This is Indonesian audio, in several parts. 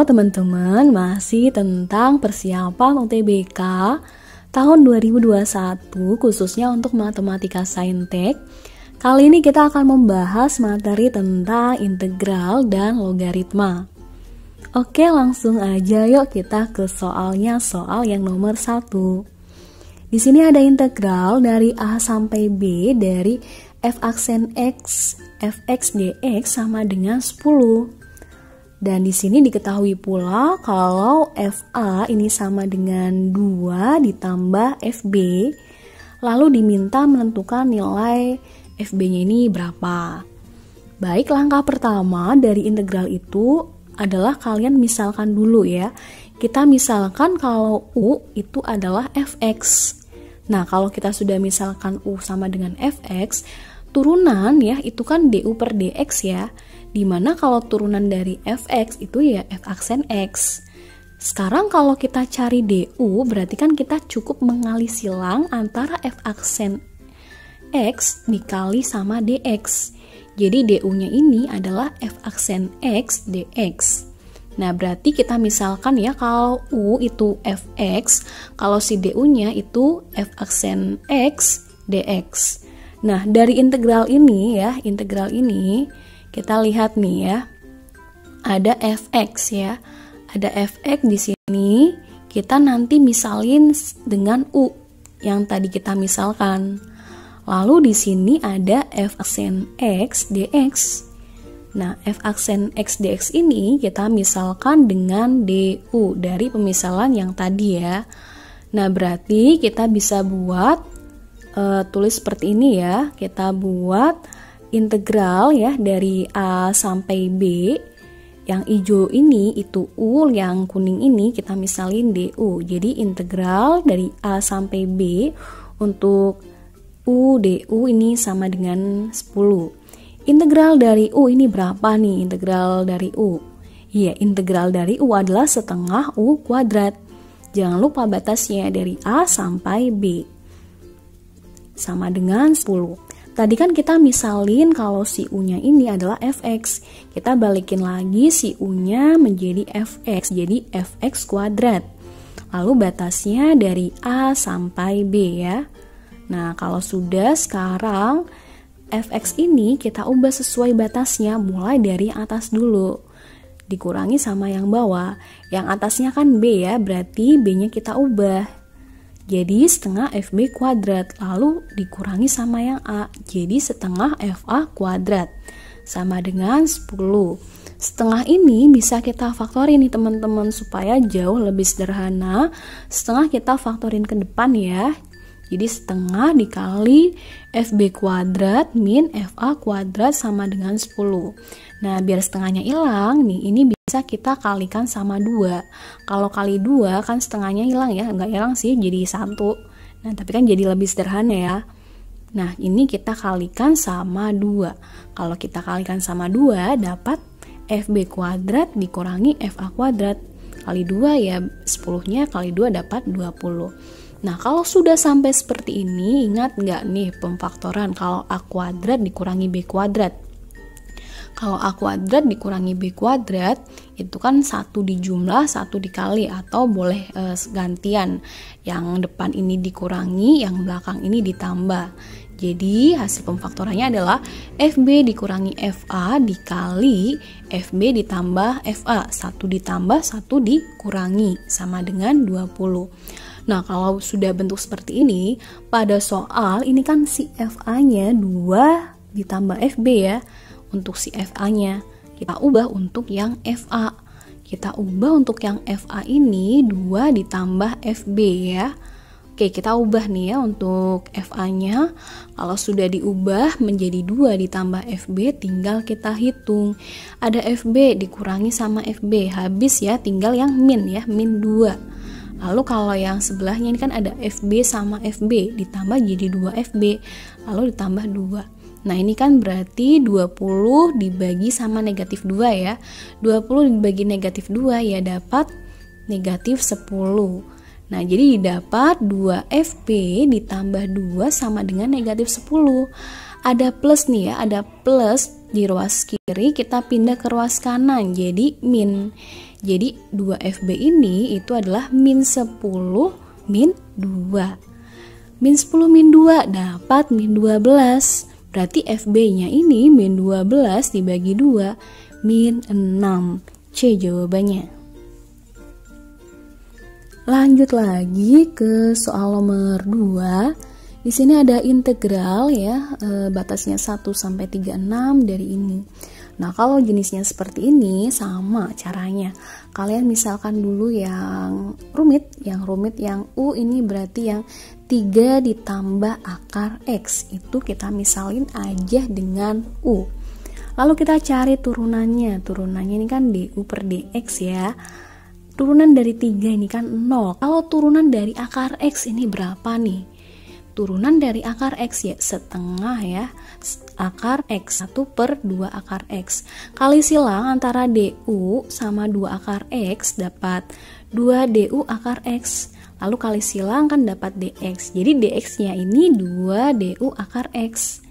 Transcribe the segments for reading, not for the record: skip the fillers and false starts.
teman-teman, masih tentang persiapan UTBK tahun 2021 khususnya untuk Matematika Saintek. Kali ini kita akan membahas materi tentang integral dan logaritma. Oke, langsung aja yuk kita ke soalnya, soal yang nomor 1. Di sini ada integral dari A sampai B dari f aksen X, fx dx sama dengan 10. Dan di sini diketahui pula kalau FA ini sama dengan 2 ditambah FB, lalu diminta menentukan nilai FB-nya ini berapa. Baik, langkah pertama dari integral itu adalah kalian misalkan dulu ya. Kita misalkan kalau U itu adalah Fx. Nah, kalau kita sudah misalkan U sama dengan Fx, turunan ya itu kan du per dx ya. Dimana kalau turunan dari fx itu ya f aksen x. Sekarang kalau kita cari du, berarti kan kita cukup mengali silang antara f aksen x dikali sama dx. Jadi du-nya ini adalah f aksen x dx. Nah, berarti kita misalkan ya kalau u itu fx, kalau si du-nya itu f aksen x dx. Nah, dari integral ini ya, integral ini kita lihat nih ya, ada fx ya, ada fx di sini. Kita nanti misalin dengan u yang tadi kita misalkan. Lalu di sini ada f aksen x dx. Nah, f aksen x dx ini kita misalkan dengan du dari pemisalan yang tadi ya. Nah, berarti kita bisa buat tulis seperti ini ya. Kita buat integral ya dari A sampai B. Yang hijau ini itu U, yang kuning ini kita misalin DU. Jadi integral dari A sampai B untuk U DU ini sama dengan 10. Integral dari U ini berapa nih? Integral dari U. Iya, integral dari U adalah setengah U kuadrat. Jangan lupa batasnya dari A sampai B. Sama dengan 10. Tadi kan kita misalin kalau si U-nya ini adalah fx. Kita balikin lagi si U-nya menjadi fx, jadi fx kuadrat. Lalu batasnya dari A sampai B ya. Nah, kalau sudah, sekarang fx ini kita ubah sesuai batasnya, mulai dari atas dulu. Dikurangi sama yang bawah. Yang atasnya kan B ya, berarti B-nya kita ubah. Jadi setengah FB kuadrat, lalu dikurangi sama yang A, jadi setengah FA kuadrat, sama dengan 10. Setengah ini bisa kita faktorin nih teman-teman, supaya jauh lebih sederhana. Setengah kita faktorin ke depan ya, jadi setengah dikali FB kuadrat min FA kuadrat sama dengan 10. Nah, biar setengahnya hilang nih, ini bisa kita kalikan sama 2. Kalau kali 2 kan setengahnya hilang ya, enggak hilang sih, jadi 1. Nah, tapi kan jadi lebih sederhana ya. Nah, ini kita kalikan sama 2. Kalau kita kalikan sama 2, dapat FB kuadrat dikurangi FA kuadrat. Kali 2 ya, 10-nya kali 2 dapat 20. Nah, kalau sudah sampai seperti ini, ingat nggak nih pemfaktoran kalau A kuadrat dikurangi B kuadrat? Kalau A kuadrat dikurangi B kuadrat, itu kan 1 dijumlah, 1 dikali, atau boleh gantian. Yang depan ini dikurangi, yang belakang ini ditambah. Jadi, hasil pemfaktorannya adalah FB dikurangi FA dikali FB ditambah FA. 1 ditambah, 1 dikurangi, sama dengan 20. Nah, kalau sudah bentuk seperti ini, pada soal ini kan si FA-nya 2 ditambah FB ya. Untuk si FA-nya, kita ubah untuk yang FA. Kita ubah untuk yang FA ini 2 ditambah FB ya. Oke, kita ubah nih ya untuk FA-nya. Kalau sudah diubah menjadi 2 ditambah FB, tinggal kita hitung. Ada FB dikurangi sama FB, habis ya, tinggal yang min ya, min 2. Lalu kalau yang sebelahnya ini kan ada FB sama FB, ditambah jadi 2 FB, lalu ditambah 2. Nah, ini kan berarti 20 dibagi sama negatif 2 ya. 20 dibagi negatif 2 ya dapat negatif 10. Nah, jadi didapat 2FB ditambah 2 sama dengan negatif 10. Ada plus nih ya, ada plus di ruas kiri kita pindah ke ruas kanan jadi min. Jadi 2FB ini itu adalah min 10 min 2. Min 10 min 2 dapat min 12. Berarti FB-nya ini min 12 dibagi 2 min 6. C jawabannya. Lanjut lagi ke soal nomor 2. Di sini ada integral ya, batasnya 1 sampai 36 dari ini. Nah, kalau jenisnya seperti ini sama caranya. Kalian misalkan dulu yang rumit yang U ini berarti yang 3 ditambah akar X. Itu kita misalin aja dengan U. Lalu kita cari turunannya. Turunannya ini kan DU per DX ya. Turunan dari 3 ini kan 0. Kalau turunan dari akar X ini berapa nih? Turunan dari akar X ya setengah ya, akar X 1 per 2 akar X. Kali silang antara DU sama 2 akar X dapat 2 DU akar X. Lalu kali silang kan dapat DX. Jadi DX nya ini 2 DU akar X.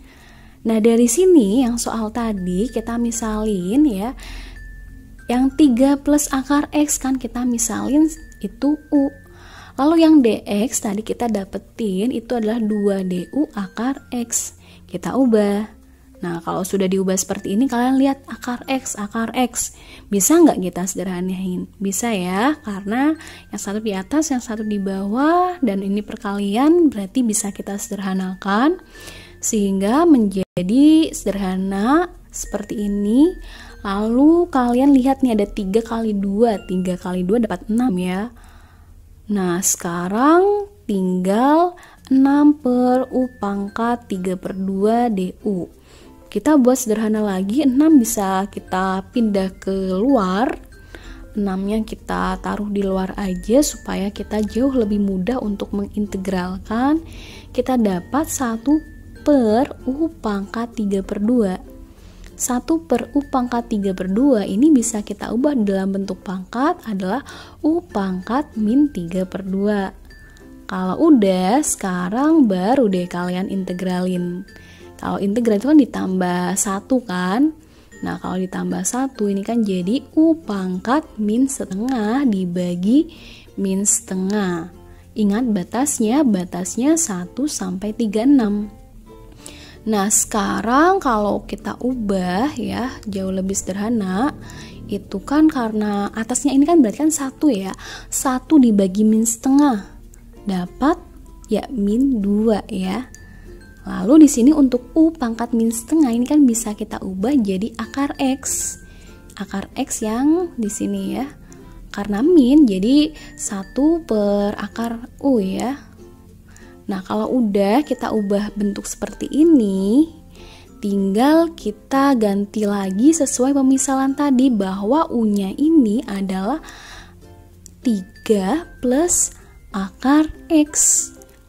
Nah dari sini yang soal tadi kita misalin ya, yang 3 plus akar X kan kita misalin itu U. Lalu yang DX tadi kita dapetin itu adalah 2DU akar X. Kita ubah. Nah, kalau sudah diubah seperti ini, kalian lihat akar X. Bisa nggak kita sederhanain? Bisa ya, karena yang satu di atas, yang satu di bawah, dan ini perkalian, berarti bisa kita sederhanakan. Sehingga menjadi sederhana seperti ini. Lalu kalian lihat nih ada 3 kali 2. 3 kali 2 dapat 6 ya. Nah, sekarang tinggal 6 per U pangkat 3 per 2 DU. Kita buat sederhana lagi, 6 bisa kita pindah ke luar. 6-nya kita taruh di luar aja supaya kita jauh lebih mudah untuk mengintegralkan. Kita dapat 1 per U pangkat 3 per 2. 1 per U pangkat 3 per 2 ini bisa kita ubah dalam bentuk pangkat adalah U pangkat min 3 per 2. Kalau udah, sekarang baru deh kalian integralin. Kalau integral itu kan ditambah 1 kan. Nah, kalau ditambah 1 ini kan jadi U pangkat min setengah dibagi min setengah. Ingat batasnya 1 sampai 36. Nah, sekarang kalau kita ubah ya, jauh lebih sederhana. Itu kan karena atasnya ini kan berarti kan 1 ya. 1 dibagi min setengah dapat ya min 2 ya. Lalu di sini untuk U pangkat min setengah ini kan bisa kita ubah jadi akar X. Akar X yang di sini ya. Karena min jadi 1 per akar U ya. Nah, kalau udah kita ubah bentuk seperti ini, tinggal kita ganti lagi sesuai pemisalan tadi bahwa U-nya ini adalah 3 plus akar X.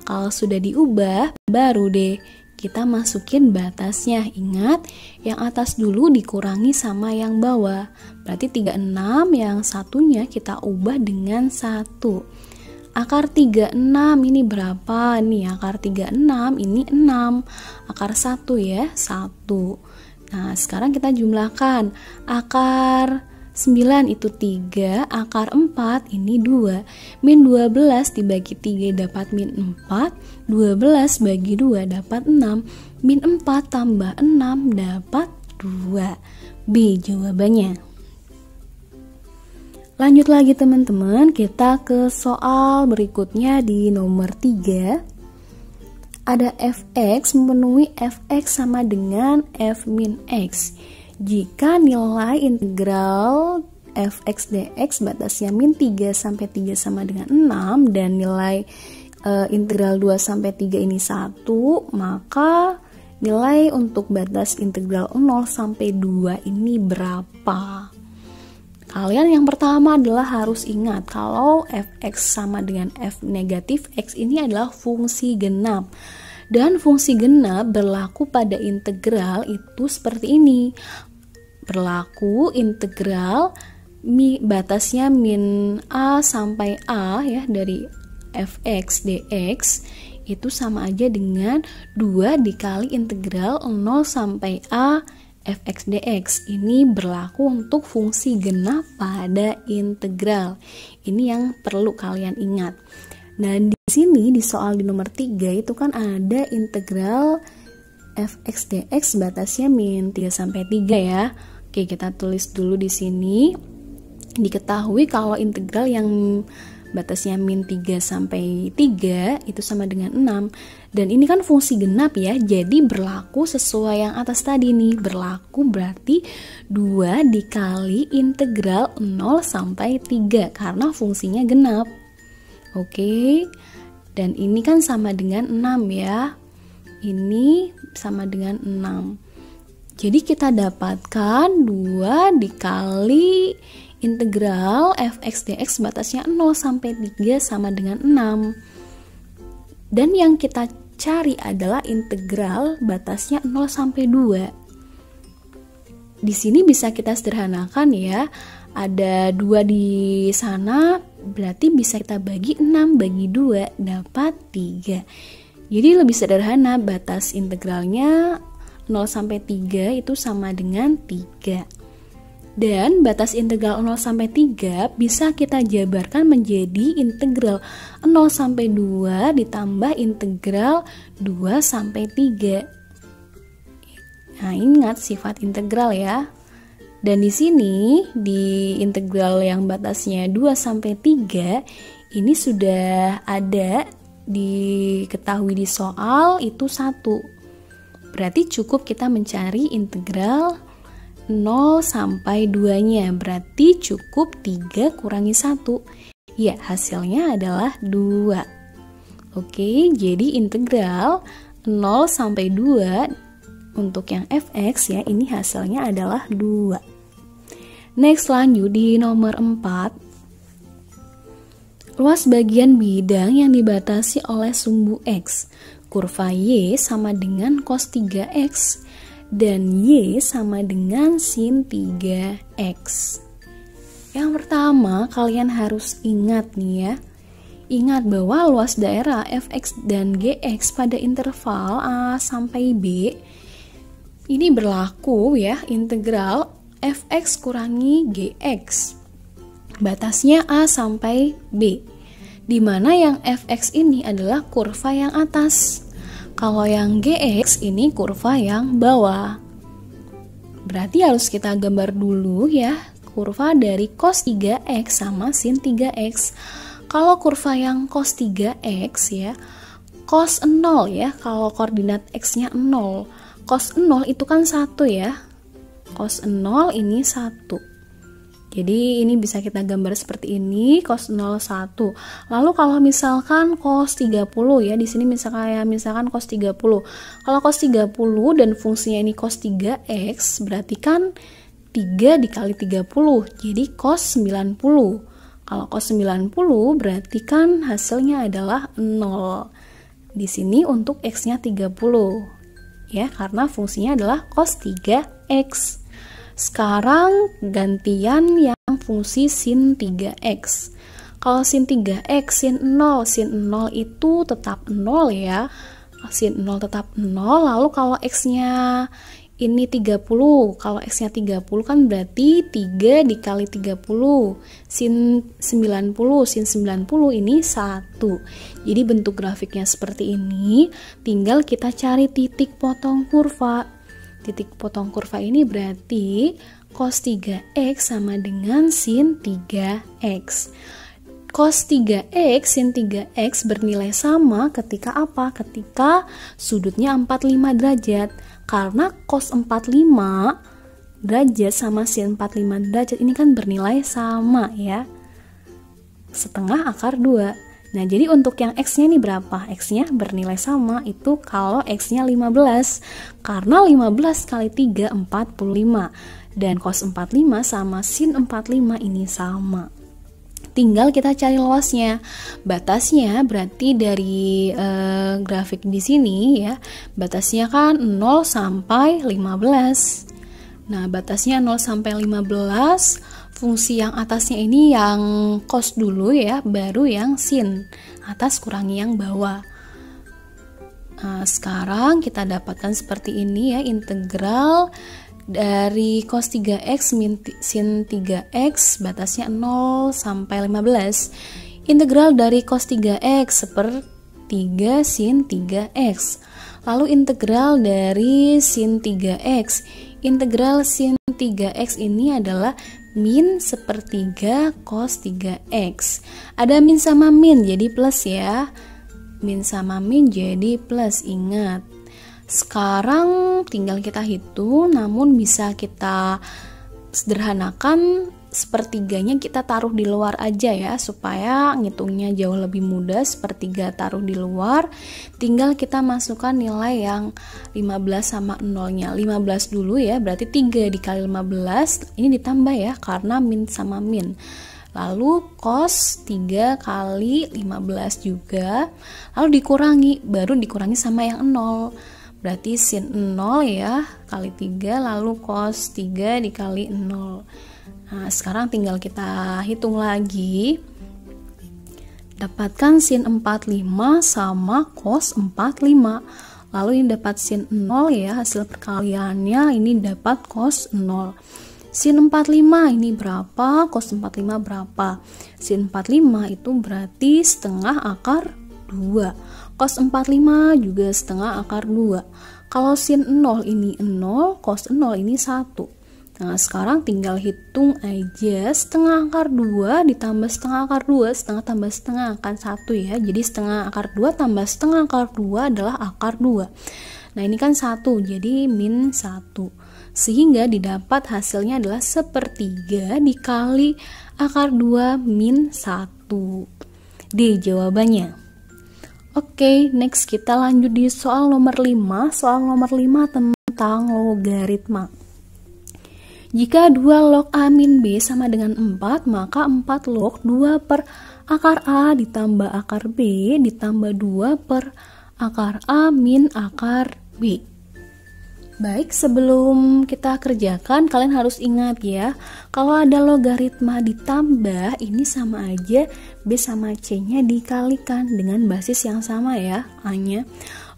Kalau sudah diubah, baru deh kita masukin batasnya. Ingat, yang atas dulu dikurangi sama yang bawah. Berarti 36, yang satunya kita ubah dengan 1. Akar 36 ini berapa? Nih akar 36 ini 6. Akar 1 ya, 1. Nah, sekarang kita jumlahkan. Akar 9 itu 3, akar 4 ini 2. Min 12 dibagi 3 dapat min 4. 12 bagi 2 dapat 6. Min 4 tambah 6 dapat 2. B jawabannya. Lanjut lagi teman-teman, kita ke soal berikutnya di nomor 3. Ada fx memenuhi fx sama dengan f min x. Jika nilai integral fx dx batasnya min 3 sampai 3 sama dengan 6 dan nilai integral 2 sampai 3 ini 1, maka nilai untuk batas integral 0 sampai 2 ini berapa? Kalian yang pertama adalah harus ingat kalau fx sama dengan f negatif x ini adalah fungsi genap. Dan fungsi genap berlaku pada integral itu seperti ini. Berlaku integral batasnya min a sampai a ya dari fx dx itu sama aja dengan 2 dikali integral 0 sampai a fx dx. Ini berlaku untuk fungsi genap pada integral. Ini yang perlu kalian ingat. Nah, di sini di soal di nomor 3 itu kan ada integral fx dx batasnya min 3 sampai 3 ya. Oke, kita tulis dulu di sini. Diketahui kalau integral yang batasnya min 3 sampai 3 itu sama dengan 6. Dan ini kan fungsi genap ya, jadi berlaku sesuai yang atas tadi nih. Berlaku berarti 2 dikali integral 0 sampai 3 karena fungsinya genap. Oke, dan ini kan sama dengan 6 ya. Ini sama dengan 6. Jadi kita dapatkan 2 dikali integral fx dx batasnya 0 sampai 3 sama dengan 6. Dan yang kita cari adalah integral batasnya 0 sampai 2. Di sini bisa kita sederhanakan ya. Ada 2 di sana, berarti bisa kita bagi 6 bagi 2 dapat 3. Jadi lebih sederhana, batas integralnya 0 sampai 3 itu sama dengan 3. Dan batas integral 0 sampai 3 bisa kita jabarkan menjadi integral 0 sampai 2 ditambah integral 2 sampai 3. Nah, ingat sifat integral ya. Dan di sini di integral yang batasnya 2 sampai 3 ini sudah ada diketahui di soal itu 1. Berarti cukup kita mencari integral 0 sampai 2-nya, berarti cukup 3 kurangi 1. Ya, hasilnya adalah 2. Oke, jadi integral 0 sampai 2 untuk yang fx ya, ini hasilnya adalah 2. Next, lanjut di nomor 4. Luas bagian bidang yang dibatasi oleh sumbu x. Kurva y sama dengan cos 3x. Dan y sama dengan sin 3x. Yang pertama, kalian harus ingat nih ya. Ingat bahwa luas daerah fx dan gx pada interval a sampai b ini berlaku ya, integral fx kurangi gx. Batasnya a sampai b. Di mana yang fx ini adalah kurva yang atas. Kalau yang gx ini kurva yang bawah. Berarti harus kita gambar dulu ya, kurva dari cos 3x sama sin 3x. Kalau kurva yang cos 3x ya, cos 0 ya, kalau koordinat x-nya 0. Cos 0 itu kan 1 ya. Cos 0 ini 1. Jadi ini bisa kita gambar seperti ini, cos 0 1. Lalu kalau misalkan cos 30 ya, di sini misalkan cos 30. Kalau cos 30 dan fungsinya ini cos 3x, berarti kan 3 dikali 30. Jadi cos 90. Kalau cos 90 berarti kan hasilnya adalah 0. Di sini untuk x-nya 30. Ya, karena fungsinya adalah cos 3x. Sekarang gantian yang fungsi sin 3x. Kalau sin 3x, sin 0 itu tetap 0 ya. Sin 0 tetap 0. Lalu kalau x-nya ini 30, kalau x-nya 30 kan berarti 3 dikali 30. Sin 90 ini 1. Jadi bentuk grafiknya seperti ini. Tinggal kita cari titik potong kurva. Titik potong kurva ini berarti cos 3x sama dengan sin 3x. Cos 3x, sin 3x bernilai sama ketika apa? Ketika sudutnya 45 derajat. Karena cos 45 derajat sama sin 45 derajat ini kan bernilai sama ya. Setengah akar 2. Nah, jadi untuk yang x-nya ini berapa? X-nya bernilai sama, itu kalau x-nya 15. Karena 15 kali 3, 45. Dan cos 45 sama sin 45 ini sama. Tinggal kita cari luasnya. Batasnya berarti dari grafik di sini ya, batasnya kan 0 sampai 15. Nah, batasnya 0 sampai 15. Fungsi yang atasnya ini yang cos dulu ya, baru yang sin. Atas kurangi yang bawah. Nah, sekarang kita dapatkan seperti ini ya, integral Dari cos 3x min sin 3x batasnya 0 sampai 15. Integral dari cos 3x per 3 sin 3x. Lalu integral dari sin 3x. Integral sin 3x ini adalah min sepertiga cos 3x. Ada min sama min jadi plus ya. Min sama min jadi plus, ingat. Sekarang tinggal kita hitung, namun bisa kita sederhanakan, sepertiganya kita taruh di luar aja ya, supaya ngitungnya jauh lebih mudah. Sepertiga taruh di luar, tinggal kita masukkan nilai yang 15 sama 0-nya. 15 dulu ya, berarti 3 dikali 15, ini ditambah ya, karena min sama min. Lalu cos 3 kali 15 juga, lalu dikurangi, baru dikurangi sama yang 0. Berarti sin 0 ya, kali 3, lalu cos 3 dikali 0. Nah, sekarang tinggal kita hitung lagi. Dapatkan sin 45 sama cos 45. Lalu ini dapat sin 0 ya, hasil perkaliannya ini dapat cos 0. Sin 45 ini berapa? Cos 45 berapa? Sin 45 itu berarti setengah akar 2. Cos 45 juga setengah akar 2. Kalau sin 0 ini 0, cos 0 ini 1. Nah, sekarang tinggal hitung aja. Setengah akar 2 ditambah setengah akar 2, setengah tambah setengah akan 1 ya. Jadi setengah akar 2 tambah setengah akar 2 adalah akar 2. Nah, ini kan 1, jadi min 1. Sehingga didapat hasilnya adalah sepertiga dikali akar 2 min 1. D jawabannya. Oke, next kita lanjut di soal nomor 5. Soal nomor 5 tentang logaritma. Jika 2 log A min B sama dengan 4, maka 4 log 2 per akar A ditambah akar B ditambah 2 per akar A min akar B. Baik, sebelum kita kerjakan, kalian harus ingat ya, kalau ada logaritma ditambah, ini sama aja B sama C-nya dikalikan dengan basis yang sama ya, A-nya.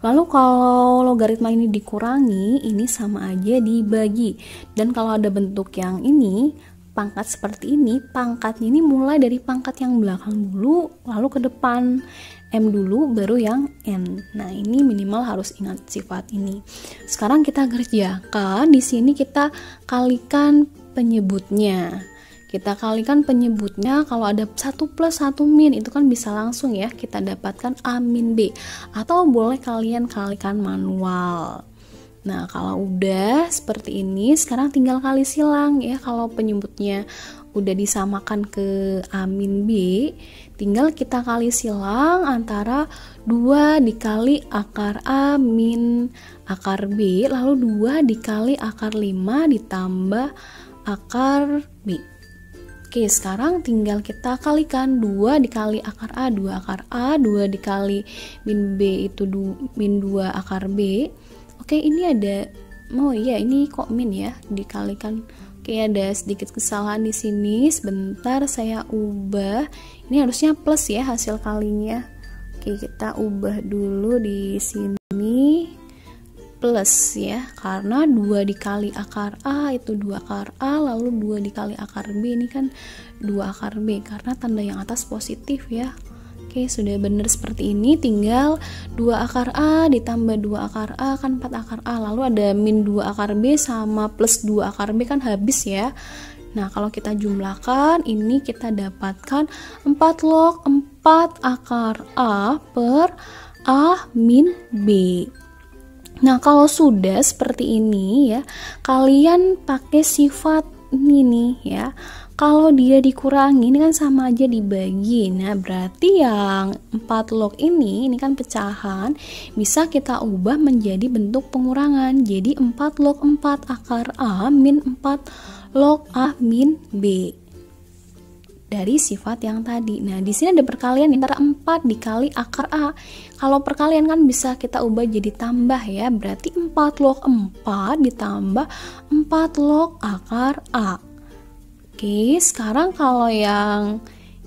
Lalu kalau logaritma ini dikurangi, ini sama aja dibagi. Dan kalau ada bentuk yang ini, pangkat seperti ini, pangkatnya ini mulai dari pangkat yang belakang dulu, lalu ke depan. M dulu baru yang N. Nah, ini minimal harus ingat sifat ini. Sekarang kita kerjakan. Di sini kita kalikan penyebutnya. Kita kalikan penyebutnya, kalau ada 1 plus 1 min itu kan bisa langsung ya kita dapatkan A min B. Atau boleh kalian kalikan manual. Nah, kalau udah seperti ini, sekarang tinggal kali silang ya. Kalau penyebutnya udah disamakan ke A min B, tinggal kita kali silang antara 2 dikali akar A min akar B, lalu 2 dikali akar 5 ditambah akar B. Oke, sekarang tinggal kita kalikan 2 dikali akar A, 2 akar A, 2 dikali min B itu min 2 akar B. Oke, ini ada, oh iya ini kok min ya, dikalikan. Oke, ada sedikit kesalahan di sini. Sebentar saya ubah. Ini harusnya plus ya hasil kalinya. Oke, kita ubah dulu di sini plus ya. Karena 2 dikali akar A itu 2 akar A, lalu 2 dikali akar B ini kan 2 akar B karena tanda yang atas positif ya. Oke, sudah benar seperti ini, tinggal 2 akar A ditambah 2 akar A kan 4 akar A, lalu ada min 2 akar B sama plus 2 akar B kan habis ya. Nah, kalau kita jumlahkan, ini kita dapatkan 4 log 4 akar A per A min B. Nah, kalau sudah seperti ini ya, kalian pakai sifat ini nih ya. Kalau dia dikurangi, ini kan sama aja dibagi. Nah, berarti yang 4 log ini kan pecahan, bisa kita ubah menjadi bentuk pengurangan. Jadi 4 log 4 akar A min 4 log A min B. Dari sifat yang tadi. Nah, di sini ada perkalian antara 4 dikali akar A. Kalau perkalian kan bisa kita ubah jadi tambah ya. Berarti 4 log 4 ditambah 4 log akar A. Oke, sekarang kalau yang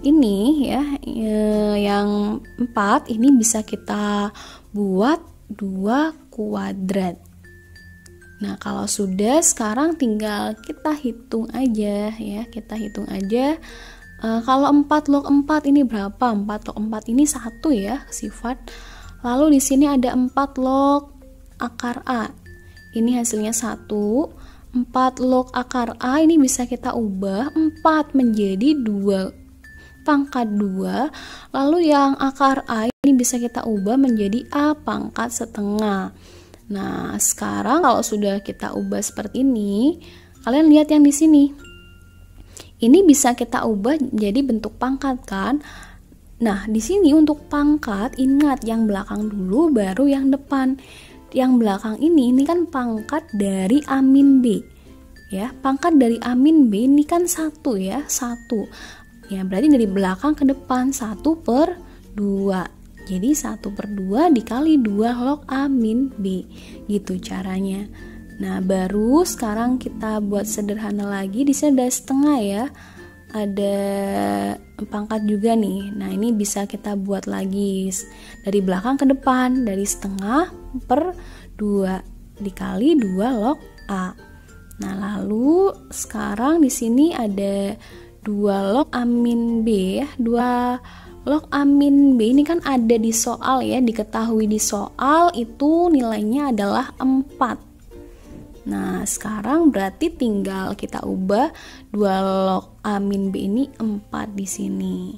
ini ya, yang 4 ini bisa kita buat 2 kuadrat. Nah, kalau sudah, sekarang tinggal kita hitung aja ya. Kita hitung aja. Kalau 4 log 4 ini berapa? 4 log 4 ini 1 ya sifat. Lalu di sini ada 4 log akar A. Ini hasilnya 1. 4 log akar A ini bisa kita ubah 4 menjadi 2 pangkat 2. Lalu yang akar A ini bisa kita ubah menjadi A pangkat setengah. Nah, sekarang kalau sudah kita ubah seperti ini, kalian lihat yang di sini. Ini bisa kita ubah jadi bentuk pangkat kan? Nah, di sini untuk pangkat, ingat yang belakang dulu baru yang depan. Yang belakang ini kan pangkat dari A min B. Ya, pangkat dari A min B ini kan 1 ya, 1. Ya, berarti dari belakang ke depan 1/2. Jadi 1/2 dikali 2 log A min B. Gitu caranya. Nah, baru sekarang kita buat sederhana lagi. Di sini ada setengah ya. Ada pangkat juga nih. Nah, ini bisa kita buat lagi dari belakang ke depan, dari setengah per 2 dikali 2 log A. Nah, lalu sekarang di sini ada 2 log A min B ya. 2 log A min B ini kan ada di soal ya, diketahui di soal itu nilainya adalah 4. Nah, sekarang berarti tinggal kita ubah 2 log A min B ini 4 di sini.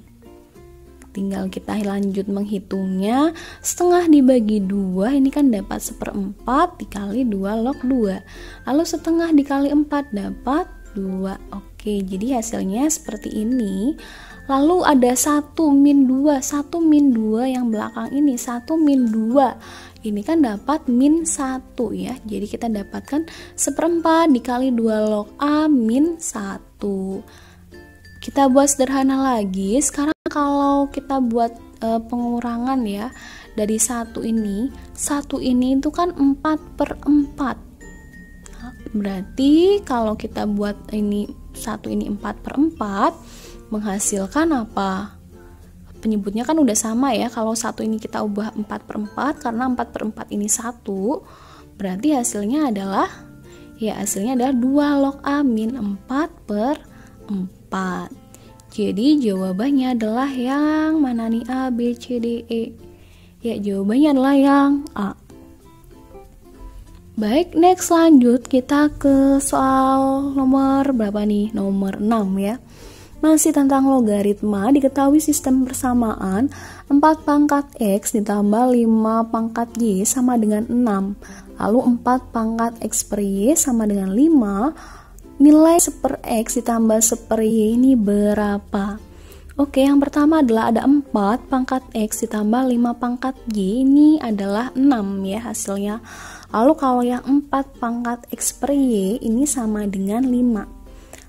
Tinggal kita lanjut menghitungnya. Setengah dibagi 2 ini kan dapat 1/4 dikali 2 log 2. Lalu setengah dikali 4 dapat 2. Oke, jadi hasilnya seperti ini. Lalu ada 1 min 2. 1 min 2 yang belakang ini. 1 min 2. Ini kan dapat min 1 ya. Jadi kita dapatkan 1/4 dikali 2 log A min 1. Kita buat sederhana lagi. Sekarang kalau kita buat pengurangan ya. Dari 1 ini. 1 ini itu kan 4/4. Nah, berarti kalau kita buat ini 1 ini 4/4 menghasilkan apa? Penyebutnya kan udah sama ya. Kalau 1 ini kita ubah 4/4 karena 4/4 ini 1, berarti hasilnya adalah 2 log A min 4/4. Jadi jawabannya adalah yang mana nih? A, B, C, D, E. Ya, jawabannya adalah yang A. Baik, next lanjut kita ke soal nomor berapa nih? Nomor 6 ya. Masih tentang logaritma, diketahui sistem persamaan 4 pangkat X ditambah 5 pangkat Y sama dengan 6. Lalu 4 pangkat X per Y sama dengan 5. Nilai 1/X ditambah 1/Y ini berapa? Oke, yang pertama adalah ada 4 pangkat X ditambah 5 pangkat Y, ini adalah 6 ya hasilnya. Lalu kalau yang 4 pangkat X per Y ini sama dengan 5.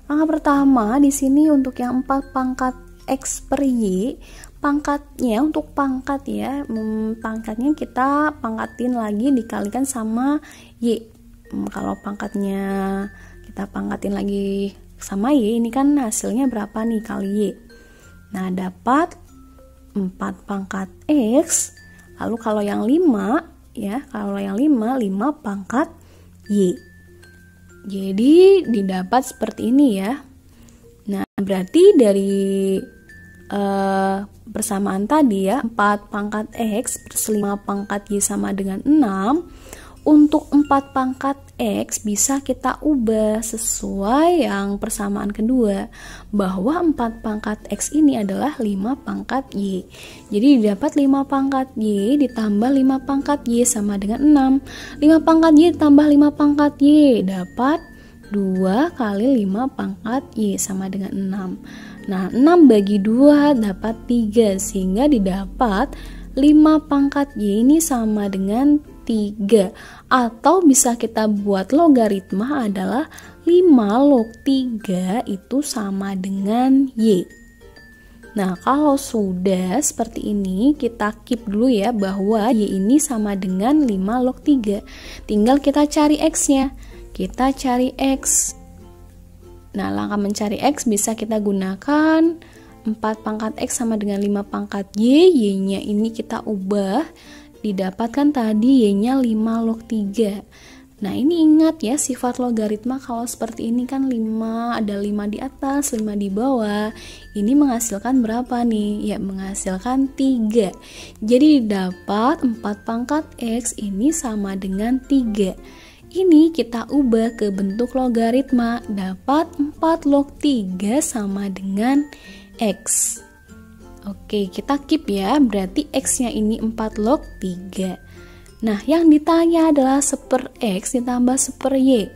Langkah pertama di sini untuk yang 4 pangkat X per Y, pangkatnya untuk pangkat ya, pangkatnya kita pangkatin lagi dikalikan sama Y. Kalau pangkatnya kita pangkatin lagi sama Y, ini kan hasilnya berapa nih kali Y. Nah, dapat 4 pangkat X. Lalu kalau yang 5 ya, 5 pangkat Y. Jadi didapat seperti ini ya. Nah, berarti dari persamaan tadi ya, 4 pangkat X plus 5 pangkat Y sama dengan 6. Untuk 4 pangkat X bisa kita ubah sesuai yang persamaan kedua, bahwa 4 pangkat X ini adalah 5 pangkat Y. Jadi didapat 5 pangkat Y ditambah 5 pangkat Y sama dengan 6. 5 pangkat Y ditambah 5 pangkat Y dapat 2 kali 5 pangkat Y sama dengan 6. Nah, 6 bagi 2 dapat 3, sehingga didapat 5 pangkat Y ini sama dengan 3. Atau bisa kita buat logaritma adalah 5 log 3 itu sama dengan Y. Nah, kalau sudah seperti ini, kita keep dulu ya bahwa Y ini sama dengan 5 log 3. Tinggal kita cari X-nya. Kita cari X. Nah, langkah mencari X bisa kita gunakan 4 pangkat X sama dengan 5 pangkat Y. Y-nya ini kita ubah. Didapatkan tadi Y-nya 5 log 3. Nah, ini ingat ya, sifat logaritma kalau seperti ini kan 5, ada 5 di atas, 5 di bawah. Ini menghasilkan berapa nih? Ya, menghasilkan 3. Jadi dapat 4 pangkat X ini sama dengan 3. Ini kita ubah ke bentuk logaritma, dapat 4 log 3 sama dengan X. Oke, kita keep ya, berarti X-nya ini 4 log 3. Nah, yang ditanya adalah 1/X ditambah 1/Y.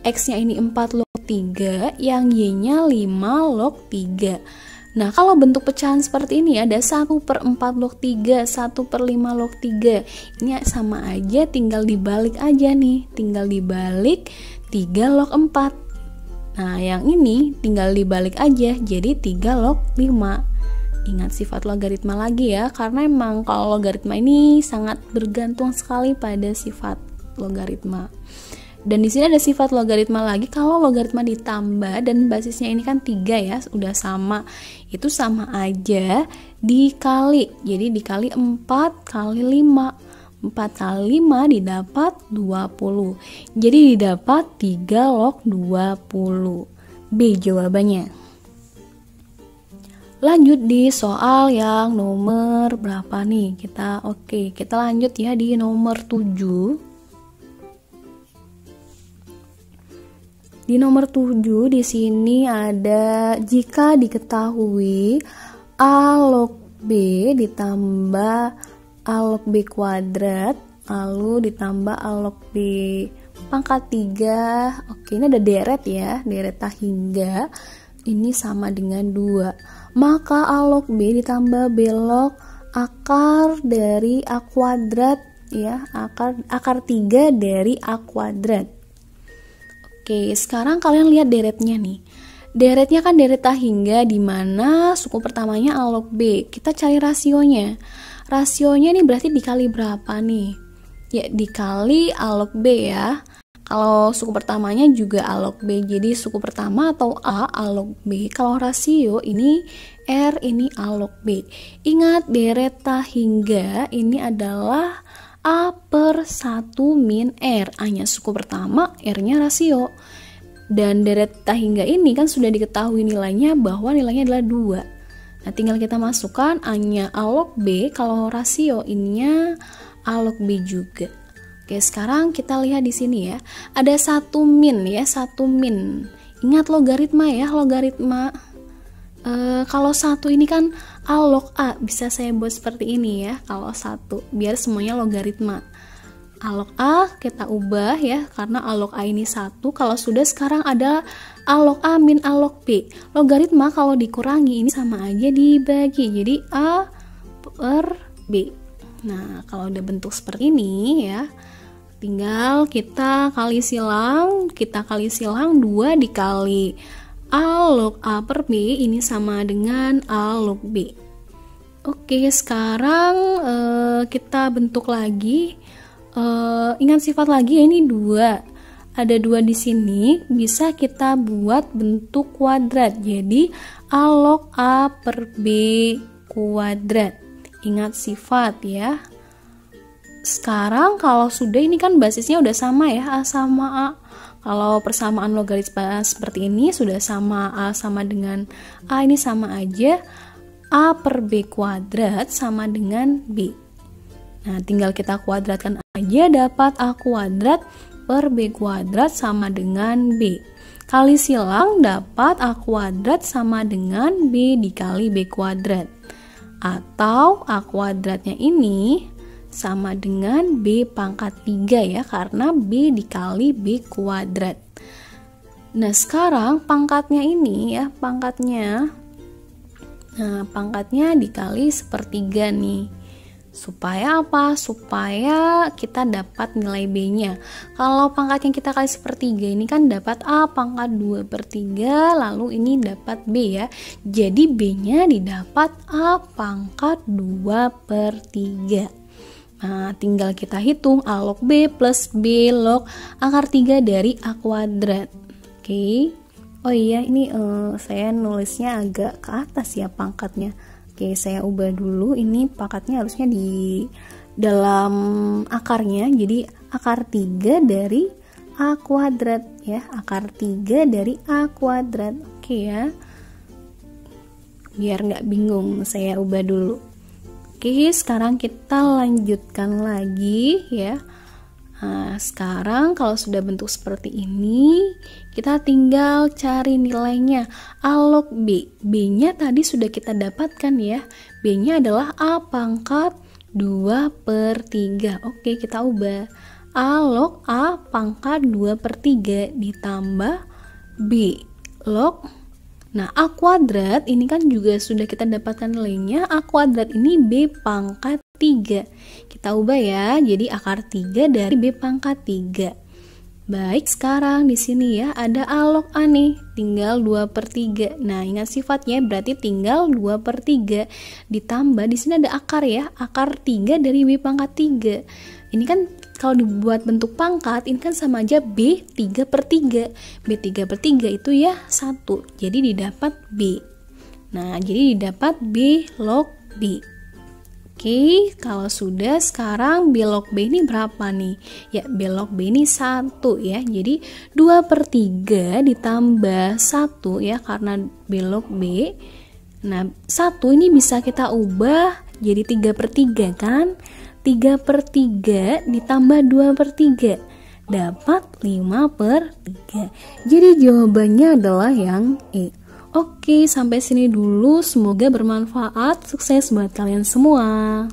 X-nya ini 4 log 3, yang Y-nya 5 log 3. Nah, kalau bentuk pecahan seperti ini ada 1/4 log 3, 1/5 log 3. Ini sama aja, tinggal dibalik aja nih. Tinggal dibalik 3 log 4. Nah, yang ini tinggal dibalik aja, jadi 3 log 5. Ingat sifat logaritma lagi ya, karena emang kalau logaritma ini sangat bergantung sekali pada sifat logaritma. Dan di sini ada sifat logaritma lagi, kalau logaritma ditambah dan basisnya ini kan 3 ya, udah sama. Itu sama aja dikali. Jadi dikali 4 kali 5. 4 kali 5 didapat 20. Jadi didapat 3 log 20. B jawabannya. Lanjut di soal yang nomor berapa nih? Kita lanjut ya di nomor 7. Di nomor 7 di sini ada jika diketahui A log B ditambah A log B kuadrat lalu ditambah A log B pangkat 3. Oke, ini ada deret ya, deret tak hingga ini sama dengan 2. Maka A log B ditambah B log akar dari A kuadrat ya, akar 3 dari A kuadrat. Oke, sekarang kalian lihat deretnya nih. Deretnya kan deret tak hingga, di mana suku pertamanya A log B. Kita cari rasionya. Rasionya nih berarti dikali berapa nih? Ya, dikali A log B ya. Kalau suku pertamanya juga A log B, jadi suku pertama atau A log B. Kalau rasio ini R, ini A log B. Ingat, deret tak hingga ini adalah A per 1 min R. A-nya suku pertama, R-nya rasio. Dan deret tak hingga ini kan sudah diketahui nilainya, bahwa nilainya adalah 2. Nah, tinggal kita masukkan A-nya A log B, kalau rasio ininya A log B juga. Oke, sekarang kita lihat di sini ya. Ada 1 min ya, 1 min. Ingat logaritma ya, logaritma. Kalau 1 ini kan A log A, bisa saya buat seperti ini ya. Kalau 1, biar semuanya logaritma. A log A kita ubah ya, karena A log A ini 1. Kalau sudah sekarang ada A log A min A log B. Logaritma kalau dikurangi ini sama aja dibagi. Jadi A per B. Nah, kalau udah bentuk seperti ini ya, tinggal kita kali silang. Kita kali silang 2 dikali A log A per B ini sama dengan A log B. Oke, sekarang kita bentuk lagi. Ingat sifat lagi ya, ini 2. Ada 2 di sini, bisa kita buat bentuk kuadrat. Jadi A log A per B kuadrat. Ingat sifat ya. Sekarang kalau sudah, ini kan basisnya udah sama ya, A sama A. Kalau persamaan logaritma seperti ini sudah sama, A sama dengan A ini sama aja. A per B kuadrat sama dengan B. Nah, tinggal kita kuadratkan aja, dapat A kuadrat per B kuadrat sama dengan B. Kali silang dapat A kuadrat sama dengan B dikali B kuadrat. Atau A kuadratnya ini sama dengan B pangkat 3 ya, karena B dikali B kuadrat. Nah, sekarang pangkatnya ini ya, pangkatnya dikali 1/3 nih. Supaya apa? Supaya kita dapat nilai B-nya. Kalau pangkatnya kita kali 1/3 ini kan dapat A pangkat 2/3, lalu ini dapat B ya. Jadi B-nya didapat A pangkat 2/3. Nah, tinggal kita hitung A log B plus B log akar 3 dari A kuadrat. Oke. Oh iya, ini saya nulisnya agak ke atas ya pangkatnya. Oke, saya ubah dulu. Ini pangkatnya harusnya di dalam akarnya. Jadi akar 3 dari A kuadrat ya, akar 3 dari A kuadrat. Oke ya. Biar nggak bingung, saya ubah dulu. Oke, sekarang kita lanjutkan lagi ya. Nah, sekarang kalau sudah bentuk seperti ini, kita tinggal cari nilainya. A log B. B-nya tadi sudah kita dapatkan ya. B-nya adalah A pangkat 2/3. Oke, kita ubah. A log A pangkat 2/3 ditambah B log. Nah, A kuadrat ini kan juga sudah kita dapatkan nilainya. A kuadrat ini B pangkat 3. Kita ubah ya, jadi akar 3 dari B pangkat 3. Baik, sekarang di sini ya ada A log A nih, tinggal 2/3. Nah, ingat sifatnya berarti tinggal 2/3. Ditambah di sini ada akar ya, akar 3 dari B pangkat 3. Ini kan kalau dibuat bentuk pangkat, ini kan sama aja B 3/3. B 3/3 itu ya 1. Jadi didapat B. Nah, jadi didapat B log B. Oke, kalau sudah, sekarang B log B ini berapa nih? Ya, B log B ini 1 ya. Jadi 2/3 ditambah 1 ya, karena B log B. Nah, 1 ini bisa kita ubah jadi 3/3 kan? 3/3 ditambah 2/3 dapat 5/3. Jadi jawabannya adalah yang E. Oke, sampai sini dulu. Semoga bermanfaat. Sukses buat kalian semua.